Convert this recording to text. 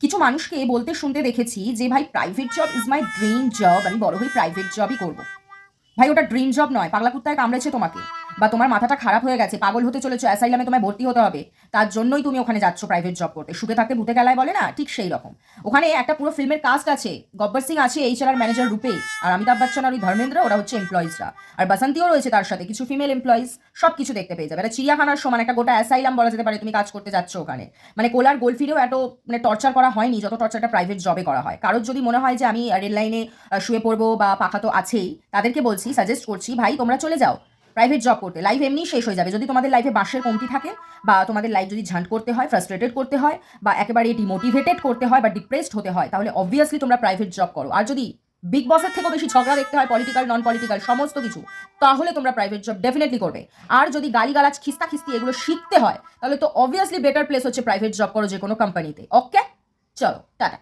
কিছু মানুষকে বলতে শুনতে দেখেছি যে ভাই private job is my dream job, আমি বড় হয়ে প্রাইভেট জবই করব। ভাই ওটা ড্রিম জব নয়, পাগলা কুত্তায় কামড়েছে তোমাকে, বা তোমার মাথাটা খারাপ হয়ে গেছে, পাগল হতে চলেছো, অ্যাসাইলামে তোমায় ভর্তি হতে হবে, তার জন্যই তুমি ওখানে যাচ্ছ প্রাইভেট জব করতে। সুখে থাকতে ভূতে গেলায় বলে না, ঠিক সেই রকম। ওখানে একটা পুরো ফিল্মের কাস্ট আছে, গব্বর সিং আছে এইচআর ম্যানেজার রূপে, আর অমিতাভ বচ্চন আর ওই ধর্মেন্দ্র ওরা হচ্ছে এমপ্লয়িজরা, আর বাসন্তীও রয়েছে তার সাথে, কিছু ফিমেল এমপ্লয়িজ। সব কিছু দেখতে পেয়ে যাবে, এটা চিড়িয়াখানার সমান একটা গোটা অ্যাসাইলাম বলা যেতে পারে। তুমি কাজ করতে যাচ্ছ ওখানে, মানে কোলার গোলফিরেও এত মানে টর্চার করা হয়নি যত টর্চারটা প্রাইভেট জবে করা হয়। কারোর যদি মনে হয় যে আমি রেল লাইনে শুয়ে পড়বো বা পাখা তো আছেই, তাদেরকে বলছি, সাজেস্ট করছি ভাই তোমরা চলে যাও প্রাইভেট জব করতে। লাইফ এমনি শেষ হয়ে যাবে। যদি তোমাদের লাইফে বাঁশের কমতি থাকে, বা তোমাদের লাইফ যদি ঝাঁট করতে হয়, ফ্রাস্ট্রেটেড করতে হয়, বা একেবারে ডিমোটিভেটেড করতে হয়, বা ডিপ্রেসড হতে হয়, তাহলে অবভিয়াসলি তোমরা প্রাইভেট জব করো। আর যদি বিগ বসের থেকেও বেশি ঝগড়া দেখতে হয়, পলিটিক্যাল নন পলিটিক্যাল সমস্ত কিছু, তাহলে তোমরা প্রাইভেট জব ডেফিনেটলি করবে। আর যদি গালিগালাজ খিস্তা খিস্তি এগুলো শিখতে হয়, তাহলে তো অবভিয়াসলি বেটার প্লেস হচ্ছে প্রাইভেট জব করো যে কোনো কোম্পানিতে। ওকে, চলো টাটা।